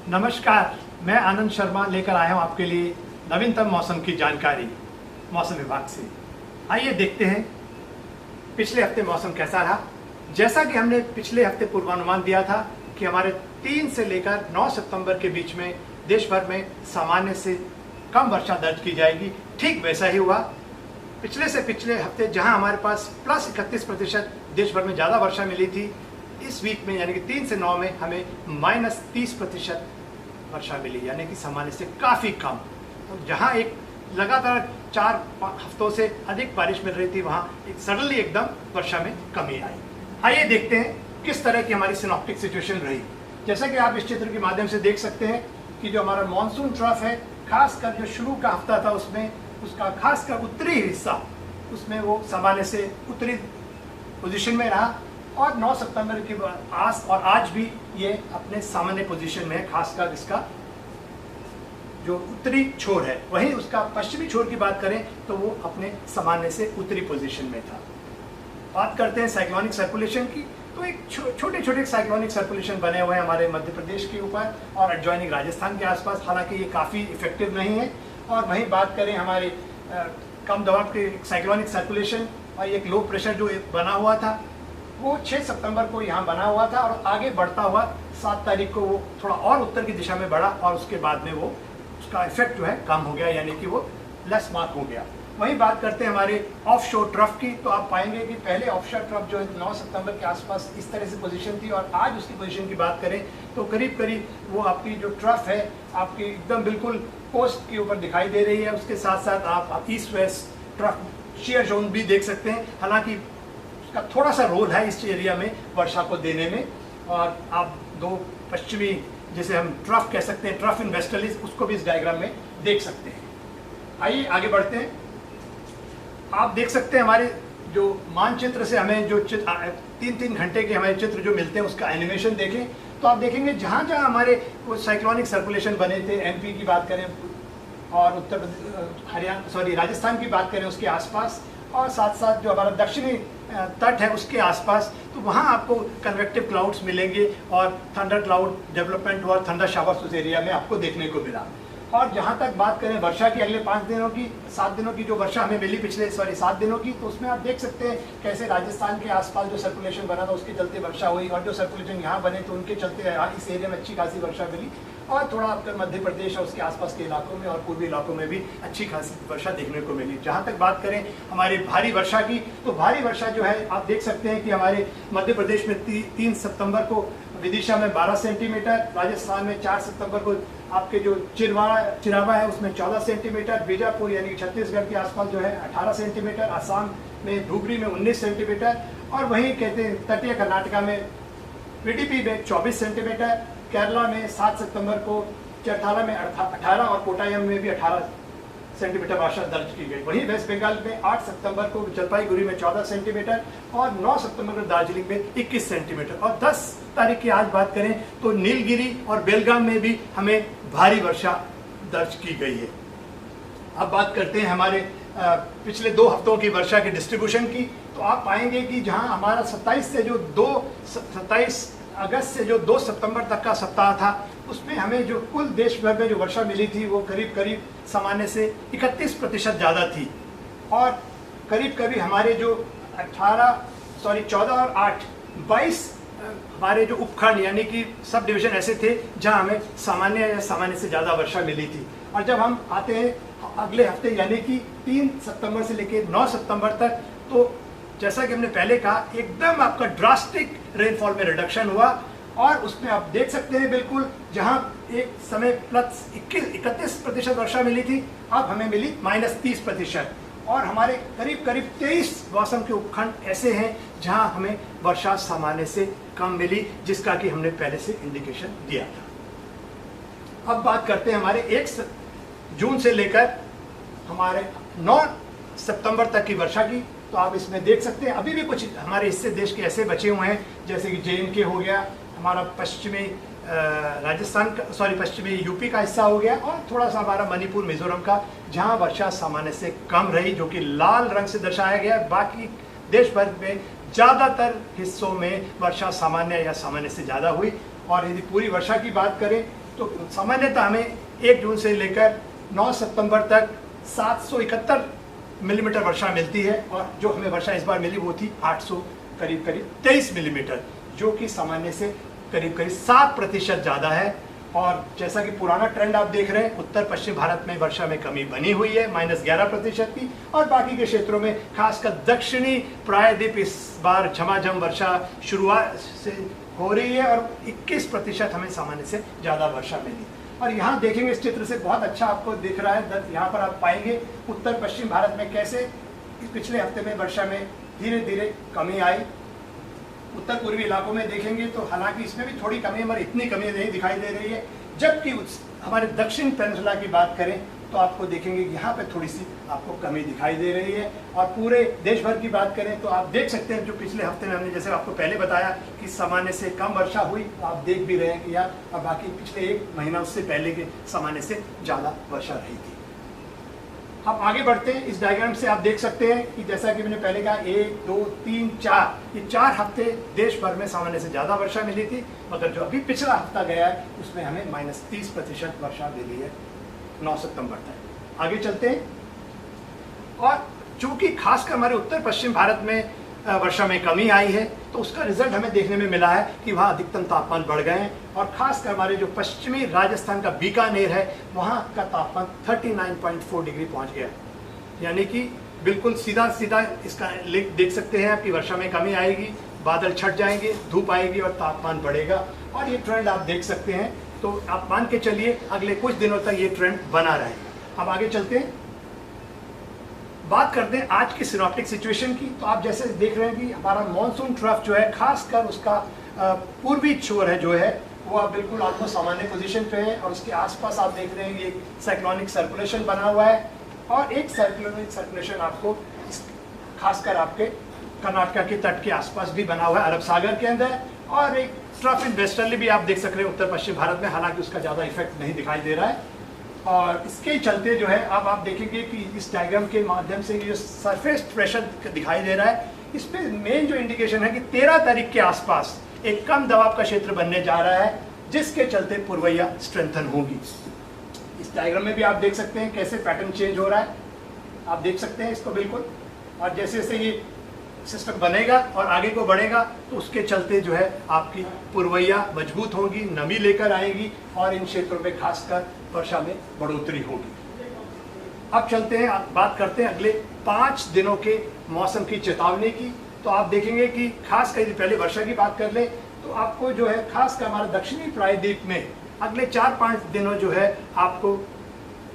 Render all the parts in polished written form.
नमस्कार, मैं आनंद शर्मा लेकर आया हूं आपके लिए नवीनतम मौसम की जानकारी मौसम विभाग से। आइए देखते हैं पिछले हफ्ते मौसम कैसा रहा। जैसा कि हमने पिछले हफ्ते पूर्वानुमान दिया था कि हमारे 3 से लेकर 9 सितंबर के बीच में देश भर में सामान्य से कम वर्षा दर्ज की जाएगी, ठीक वैसा ही हुआ। पिछले से पिछले हफ्ते जहां हमारे पास +31% देश भर में ज़्यादा वर्षा मिली थी, इस वीक में यानी कि 3 से 9 में हमें -30% वर्षा मिली, यानी कि सामान्य से काफ़ी कम। तो जहाँ एक लगातार 4 हफ्तों से अधिक बारिश मिल रही थी, वहाँ एक सडनली एकदम वर्षा में कमी आई। आइए देखते हैं किस तरह की हमारी सिनॉप्टिक सिचुएशन रही। जैसा कि आप इस चित्र के माध्यम से देख सकते हैं कि जो हमारा मानसून ट्रफ है, खासकर जो शुरू का हफ्ता था उसमें उसका खासकर उत्तरी हिस्सा उसमें वो सामान्य से उत्तरी पोजीशन में रहा और 9 सितंबर के बाद और आज भी ये अपने सामान्य पोजीशन में है। खासकर इसका जो उत्तरी छोर है, वहीं उसका पश्चिमी छोर की बात करें तो वो अपने सामान्य से उत्तरी पोजीशन में था। बात करते हैं साइक्लोनिक सर्कुलेशन की, तो एक छोटे छोटे साइक्लोनिक सर्कुलेशन बने हुए हैं हमारे मध्य प्रदेश के ऊपर और एडजॉइनिंग राजस्थान के आसपास, हालांकि ये काफ़ी इफेक्टिव नहीं है। और वहीं बात करें हमारे कम दबाव के साइक्लोनिक सर्कुलेशन और एक लो प्रेशर जो बना हुआ था, वो 6 सितंबर को यहाँ बना हुआ था और आगे बढ़ता हुआ 7 तारीख को वो थोड़ा और उत्तर की दिशा में बढ़ा और उसके बाद में वो उसका इफेक्ट जो है कम हो गया, यानी कि वो लेस मार्क हो गया। वहीं बात करते हैं हमारे ऑफशोर ट्रफ की, तो आप पाएंगे कि पहले ऑफशोर ट्रफ जो है 9 सितंबर के आसपास इस तरह से पोजीशन थी और आज उसकी पोजीशन की बात करें तो करीब करीब वो आपकी जो ट्रफ है आपकी एकदम बिल्कुल कोस्ट के ऊपर दिखाई दे रही है। उसके साथ साथ आप east west trough shear zone भी देख सकते हैं, हालांकि उसका थोड़ा सा रोल है इस एरिया में वर्षा को देने में। और आप दो पश्चिमी जिसे हम ट्रफ कह सकते हैं, ट्रफ इन वेस्टर्लीज, उसको भी इस डायग्राम में देख सकते हैं। आइए आगे बढ़ते हैं। आप देख सकते हैं हमारे जो मानचित्र से हमें जो 3-3 घंटे के हमारे चित्र जो मिलते हैं उसका एनिमेशन देखें तो आप देखेंगे जहाँ जहाँ हमारे वो साइक्लोनिक सर्कुलेशन बने थे, एमपी की बात करें और राजस्थान की बात करें उसके आसपास और साथ साथ जो हमारा दक्षिणी तट है उसके आसपास, तो वहाँ आपको कन्वेक्टिव क्लाउड्स मिलेंगे और थंडर क्लाउड डेवलपमेंट हुआ, थंडर शावर्स उस एरिया में आपको देखने को मिला। और जहाँ तक बात करें वर्षा की अगले 5 दिनों की, 7 दिनों की जो वर्षा हमें मिली 7 दिनों की, तो उसमें आप देख सकते हैं कैसे राजस्थान के आसपास जो सर्कुलेशन बना था उसके चलते वर्षा हुई और जो सर्कुलेशन यहाँ बने तो उनके चलते इस एरिया में अच्छी खासी वर्षा मिली और थोड़ा आपके मध्य प्रदेश और उसके आसपास के इलाकों में और पूर्वी इलाकों में भी अच्छी खासी वर्षा देखने को मिली। जहाँ तक बात करें हमारी भारी वर्षा की, तो भारी वर्षा जो है आप देख सकते हैं कि हमारे मध्य प्रदेश में 3 सितंबर को विदिशा में 12 सेंटीमीटर, राजस्थान में 4 सितंबर को आपके जो चिरावा है उसमें 14 सेंटीमीटर, बीजापुर यानी कि छत्तीसगढ़ के आसपास जो है 18 सेंटीमीटर, असम में धुबरी में 19 सेंटीमीटर और वहीं कहते हैं तटीय कर्नाटका में पीडीपी में 24 सेंटीमीटर, केरला में 7 सितंबर को चरथाला में 18 और कोटायम में भी 18 सेंटीमीटर वर्षा दर्ज की गई। वहीं वेस्ट बंगाल में 8 सितंबर को जलपाईगुड़ी में 14 सेंटीमीटर और 9 सितंबर को दार्जिलिंग में 21 सेंटीमीटर और 10 तारीख की आज बात करें तो नीलगिरी और बेलगाम में भी हमें भारी वर्षा दर्ज की गई है। अब बात करते हैं हमारे पिछले 2 हफ्तों की वर्षा के डिस्ट्रीब्यूशन की, तो आप पाएंगे कि जहां हमारा 27 अगस्त से जो 2 सितंबर तक का सप्ताह था उसमें हमें जो कुल देश भर में जो वर्षा मिली थी वो करीब सामान्य से 31% ज़्यादा थी और करीब हमारे जो 14 और 8 22 हमारे जो उपखंड यानी कि सब डिवीजन ऐसे थे जहां हमें सामान्य या सामान्य से ज़्यादा वर्षा मिली थी। और जब हम आते हैं अगले हफ्ते यानी कि 3 सितंबर से लेकर 9 सितंबर तक, तो जैसा कि हमने पहले कहा एकदम आपका ड्रास्टिक रेनफॉल में रिडक्शन हुआ और उसमें आप देख सकते हैं बिल्कुल जहां एक समय +31% वर्षा मिली थी, अब हमें मिली -30% और हमारे करीब 23 मौसम के उपखंड ऐसे हैं जहां हमें वर्षा सामान्य से कम मिली, जिसका कि हमने पहले से इंडिकेशन दिया था। अब बात करते हैं हमारे 1 जून से लेकर हमारे 9 सितंबर तक की वर्षा की, तो आप इसमें देख सकते हैं अभी भी कुछ हमारे हिस्से देश के ऐसे बचे हुए हैं जैसे कि JNK हो गया, हमारा पश्चिमी पश्चिमी यूपी का हिस्सा हो गया और थोड़ा सा हमारा मणिपुर मिजोरम का, जहां वर्षा सामान्य से कम रही जो कि लाल रंग से दर्शाया गया। बाकी देश भर में ज़्यादातर हिस्सों में वर्षा सामान्य या सामान्य से ज़्यादा हुई। और यदि पूरी वर्षा की बात करें तो सामान्यतः हमें 1 जून से लेकर 9 सितंबर तक 771 मिलीमीटर वर्षा मिलती है, और जो हमें वर्षा इस बार मिली वो थी 800 करीब 23 मिलीमीटर, जो कि सामान्य से करीब 7% ज़्यादा है। और जैसा कि पुराना ट्रेंड आप देख रहे हैं, उत्तर पश्चिम भारत में वर्षा में कमी बनी हुई है -11% की, और बाकी के क्षेत्रों में खासकर दक्षिणी प्रायद्वीप इस बार झमाझम वर्षा शुरुआत से हो रही है, और 21% हमें सामान्य से ज़्यादा वर्षा मिली। और यहाँ देखेंगे इस चित्र से बहुत अच्छा आपको दिख रहा है, यहाँ पर आप पाएंगे उत्तर पश्चिम भारत में कैसे पिछले हफ्ते में वर्षा में धीरे धीरे कमी आई। उत्तर पूर्वी इलाकों में देखेंगे तो हालांकि इसमें भी थोड़ी कमी है, मगर इतनी कमी नहीं दिखाई दे रही है। जबकि हमारे दक्षिण पेनिनसुला की बात करें तो आपको देखेंगे यहाँ पे थोड़ी सी आपको कमी दिखाई दे रही है। और पूरे देश भर की बात करें तो आप देख सकते हैं, जो पिछले हफ्ते में हमने जैसे आपको पहले बताया कि सामान्य से कम वर्षा हुई, तो आप देख भी रहे हैं कि यार, और बाकी पिछले 1 महीना उससे पहले के सामान्य से ज़्यादा वर्षा रही थी। अब आगे बढ़ते हैं। इस डायग्राम से आप देख सकते हैं कि जैसा कि मैंने पहले कहा 1, 2, 3, 4 ये 4 हफ्ते देश भर में सामान्य से ज़्यादा वर्षा मिली थी, मगर जो अभी पिछला हफ्ता गया है उसमें हमें -30% वर्षा मिली है 9 सितंबर तक। आगे चलते हैं। और चूंकि खासकर हमारे उत्तर पश्चिम भारत में वर्षा में कमी आई है, तो उसका रिजल्ट हमें देखने में मिला है कि वहाँ अधिकतम तापमान बढ़ गए हैं, और खासकर हमारे जो पश्चिमी राजस्थान का बीकानेर है वहाँ का तापमान 39.4 डिग्री पहुँच गया। यानी कि बिल्कुल सीधा सीधा इसका देख सकते हैं कि वर्षा में कमी आएगी, बादल छट जाएंगे, धूप आएगी और तापमान बढ़ेगा। और ये ट्रेंड आप देख सकते हैं, तो आप मान के चलिए अगले कुछ दिनों तक ये ट्रेंड बना रहेगा। अब आगे चलते हैं, बात करते हैं आज की सिनॉप्टिक सिचुएशन की। तो आप जैसे देख रहे हैं कि हमारा मॉनसून ट्रफ जो है, खासकर उसका पूर्वी छोर है जो है वो आप बिल्कुल आपको सामान्य पोजीशन पे है, और उसके आसपास आप देख रहे हैं ये साइक्लोनिक सर्कुलेशन बना हुआ है, और एक साइक्लोनिक सर्कुलेशन आपको खासकर आपके कर्नाटका के तट के आसपास भी बना हुआ है, अरब सागर के अंदर। और एक ट्रफ इन वेस्टर्ली भी आप देख सकते हैं उत्तर पश्चिम भारत में, हालांकि उसका ज़्यादा इफेक्ट नहीं दिखाई दे रहा है। और इसके चलते जो है अब आप देखेंगे कि इस डायग्राम के माध्यम से जो सरफेस प्रेशर दिखाई दे रहा है, इसमें मेन जो इंडिकेशन है कि 13 तारीख के आसपास एक कम दबाव का क्षेत्र बनने जा रहा है, जिसके चलते पुरवैया स्ट्रेंथन होगी। इस डायग्राम में भी आप देख सकते हैं कैसे पैटर्न चेंज हो रहा है, आप देख सकते हैं इसको बिल्कुल। और जैसे जैसे ये सिस्टम बनेगा और आगे को बढ़ेगा, तो उसके चलते जो है आपकी पुरवैया मजबूत होगी, नमी लेकर आएगी, और इन क्षेत्रों में खासकर वर्षा में बढ़ोतरी होगी। अब चलते हैं, बात करते हैं अगले 5 दिनों के मौसम की चेतावनी की। तो आप देखेंगे कि खासकर पहले वर्षा की बात कर ले तो आपको जो है खासकर हमारे दक्षिणी प्रायद्वीप में अगले 4-5 दिनों जो है आपको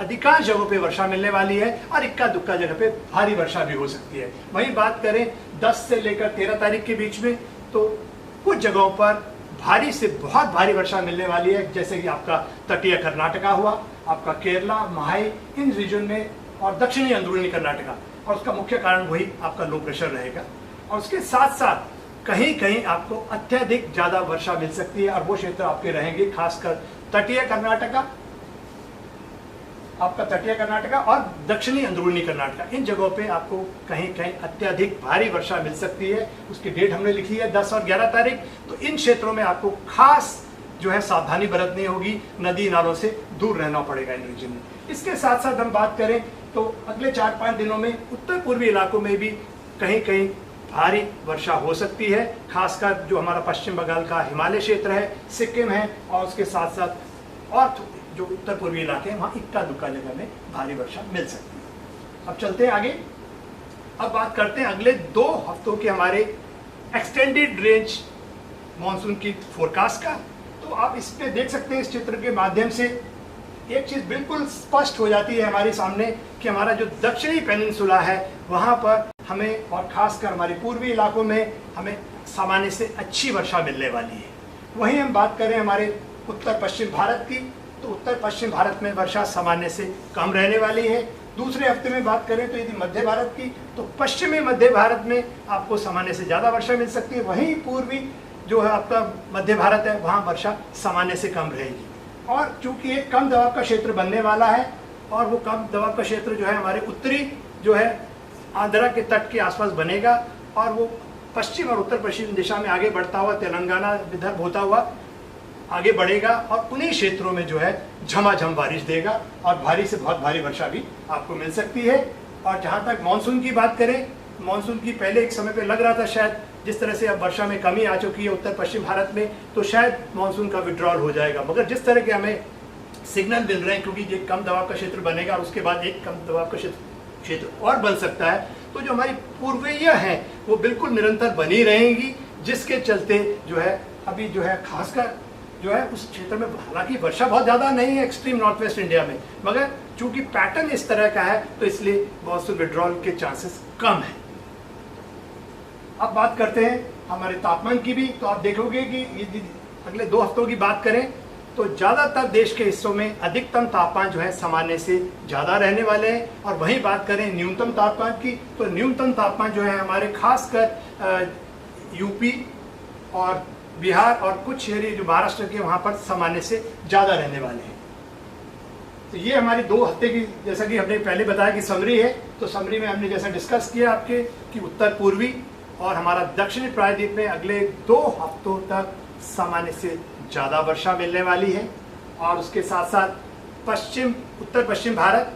अधिकांश जगहों पे वर्षा मिलने वाली है, और इक्का दुक्का जगह पे भारी वर्षा भी हो सकती है। वहीं बात करें 10 से लेकर 13 तारीख के बीच में, तो कुछ जगहों पर भारी से बहुत भारी वर्षा मिलने वाली है, जैसे कि आपका तटीय कर्नाटका हुआ, आपका केरला, महाई, इन रीजन में, और दक्षिणी अंदरूनी कर्नाटका। और उसका मुख्य कारण वही आपका लो प्रेशर रहेगा। और उसके साथ साथ कहीं कहीं आपको अत्यधिक ज़्यादा वर्षा मिल सकती है, और वो क्षेत्र आपके रहेंगे खासकर तटीय कर्नाटका, आपका तटीय कर्नाटका और दक्षिणी अंदरूनी कर्नाटका, इन जगहों पे आपको कहीं कहीं अत्यधिक भारी वर्षा मिल सकती है। उसकी डेट हमने लिखी है 10 और 11 तारीख। तो इन क्षेत्रों में आपको खास जो है सावधानी बरतनी होगी, नदी नालों से दूर रहना पड़ेगा इन रीजन में। इसके साथ साथ हम बात करें तो अगले 4-5 दिनों में उत्तर पूर्वी इलाकों में भी कहीं कहीं भारी वर्षा हो सकती है, खासकर जो हमारा पश्चिम बंगाल का हिमालय क्षेत्र है, सिक्किम है, और उसके साथ साथ और जो उत्तर पूर्वी इलाके हैं वहाँ इक्का दुक्का जगह में भारी वर्षा मिल सकती है। अब चलते हैं आगे। अब बात करते हैं अगले 2 हफ्तों के हमारे एक्सटेंडेड रेंज मॉनसून की फोरकास्ट का। तो आप इस पे देख सकते हैं, इस चित्र के माध्यम से एक चीज़ बिल्कुल स्पष्ट हो जाती है हमारे सामने कि हमारा जो दक्षिणी पेनिनसुला है वहाँ पर हमें, और खासकर हमारे पूर्वी इलाकों में हमें सामान्य से अच्छी वर्षा मिलने वाली है। वहीं हम बात करें हमारे उत्तर पश्चिम भारत की, तो उत्तर पश्चिम भारत में वर्षा सामान्य से कम रहने वाली है। दूसरे हफ्ते में बात करें तो यदि मध्य भारत की, तो पश्चिमी मध्य भारत में आपको सामान्य से ज़्यादा वर्षा मिल सकती है। वहीं पूर्वी जो है आपका मध्य भारत है वहाँ वर्षा सामान्य से कम रहेगी। और चूंकि एक कम दबाव का क्षेत्र बनने वाला है, और वो कम दबाव का क्षेत्र जो है हमारे उत्तरी जो है आंध्रा के तट के आसपास बनेगा, और वो पश्चिम और उत्तर पश्चिम दिशा में आगे बढ़ता हुआ तेलंगाना विदर्भ होता हुआ आगे बढ़ेगा और उन्हीं क्षेत्रों में जो है झमाझम बारिश देगा और भारी से बहुत भारी वर्षा भी आपको मिल सकती है। और जहाँ तक मानसून की बात करें, मानसून की पहले एक समय पे लग रहा था शायद जिस तरह से अब वर्षा में कमी आ चुकी है उत्तर पश्चिम भारत में, तो शायद मानसून का विड्रॉल हो जाएगा। मगर जिस तरह के हमें सिग्नल मिल रहे हैं, क्योंकि ये कम दबाव का क्षेत्र बनेगा और उसके बाद एक कम दबाव का क्षेत्र और बन सकता है, तो जो हमारी पूर्वीय हैं वो बिल्कुल निरंतर बनी रहेंगी, जिसके चलते जो है अभी जो है खासकर जो है उस क्षेत्र में हालांकि वर्षा बहुत ज़्यादा नहीं है एक्सट्रीम नॉर्थ वेस्ट इंडिया में, मगर चूंकि पैटर्न इस तरह का है तो इसलिए मानसून विड्रॉल के चांसेस कम है। अब बात करते हैं हमारे तापमान की भी, तो आप देखोगे कि यदि अगले 2 हफ्तों की बात करें तो ज़्यादातर देश के हिस्सों में अधिकतम तापमान जो है सामान्य से ज़्यादा रहने वाले हैं। और वहीं बात करें न्यूनतम तापमान की, तो न्यूनतम तापमान जो है हमारे खासकर यूपी और बिहार और कुछ एरिया जो महाराष्ट्र के वहाँ पर सामान्य से ज़्यादा रहने वाले हैं। तो ये हमारी 2 हफ्ते की, जैसा कि हमने पहले बताया कि समरी है, तो समरी में हमने जैसा डिस्कस किया आपके कि उत्तर पूर्वी और हमारा दक्षिणी प्रायद्वीप में अगले 2 हफ्तों तक सामान्य से ज़्यादा वर्षा मिलने वाली है। और उसके साथ साथ उत्तर पश्चिम भारत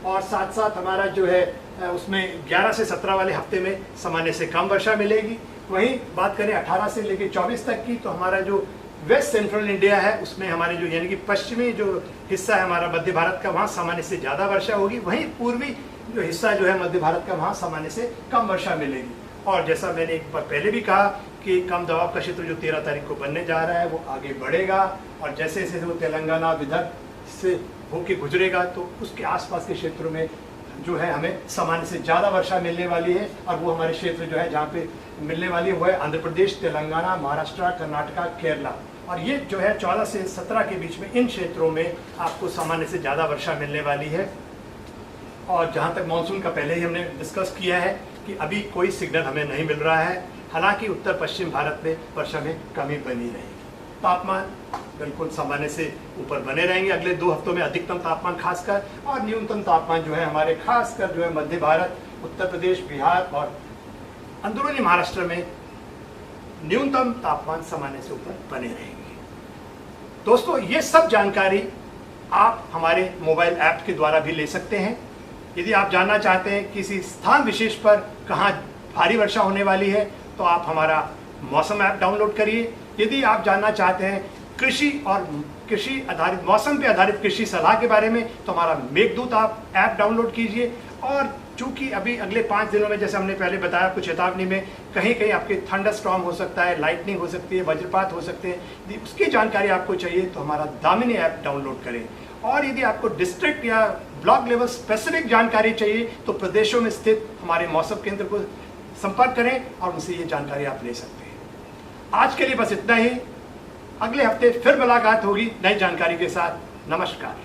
और साथ साथ हमारा जो है उसमें 11 से 17 वाले हफ्ते में सामान्य से कम वर्षा मिलेगी। वहीं बात करें 18 से लेकर 24 तक की, तो हमारा जो वेस्ट सेंट्रल इंडिया है उसमें हमारे जो यानी कि पश्चिमी जो हिस्सा है हमारा मध्य भारत का, वहाँ सामान्य से ज़्यादा वर्षा होगी। वहीं पूर्वी जो हिस्सा जो है मध्य भारत का, वहाँ सामान्य से कम वर्षा मिलेगी। और जैसा मैंने एक बार पहले भी कहा कि कम दबाव का क्षेत्र जो 13 तारीख को बनने जा रहा है वो आगे बढ़ेगा और जैसे जैसे वो तेलंगाना विदर्भ से होके गुजरेगा तो उसके आसपास के क्षेत्रों में जो है हमें सामान्य से ज़्यादा वर्षा मिलने वाली है। और वो हमारे क्षेत्र जो है जहाँ पे मिलने वाली है वो है आंध्र प्रदेश, तेलंगाना, महाराष्ट्र, कर्नाटका, केरला। और ये जो है 14 से 17 के बीच में इन क्षेत्रों में आपको सामान्य से ज़्यादा वर्षा मिलने वाली है। और जहाँ तक मानसून का पहले ही हमने डिस्कस किया है कि अभी कोई सिग्नल हमें नहीं मिल रहा है, हालांकि उत्तर पश्चिम भारत में वर्षा में कमी बनी रहेगी। तापमान बिल्कुल सामान्य से ऊपर बने रहेंगे अगले 2 हफ्तों में, अधिकतम तापमान खासकर, और न्यूनतम तापमान जो है हमारे खासकर जो है मध्य भारत, उत्तर प्रदेश, बिहार और अंदरूनी महाराष्ट्र में न्यूनतम तापमान सामान्य से ऊपर बने रहेंगे। दोस्तों, ये सब जानकारी आप हमारे मोबाइल ऐप के द्वारा भी ले सकते हैं। यदि आप जानना चाहते हैं किसी स्थान विशेष पर कहाँ भारी वर्षा होने वाली है तो आप हमारा मौसम ऐप डाउनलोड करिए। यदि आप जानना चाहते हैं कृषि और कृषि आधारित, मौसम पे आधारित कृषि सलाह के बारे में, तो हमारा मेघदूत आप ऐप डाउनलोड कीजिए। और चूंकि अभी अगले 5 दिनों में, जैसे हमने पहले बताया आपको चेतावनी में, कहीं कहीं आपके थंडर स्टॉर्म हो सकता है, लाइटनिंग हो सकती है, वज्रपात हो सकते हैं, यदि उसकी जानकारी आपको चाहिए तो हमारा दामिनी ऐप डाउनलोड करें। और यदि आपको डिस्ट्रिक्ट या ब्लॉक लेवल स्पेसिफिक जानकारी चाहिए तो प्रदेशों में स्थित हमारे मौसम केंद्र को संपर्क करें और उनसे ये जानकारी आप ले सकते हैं। आज के लिए बस इतना ही। अगले हफ्ते फिर मुलाकात होगी नई जानकारी के साथ। नमस्कार।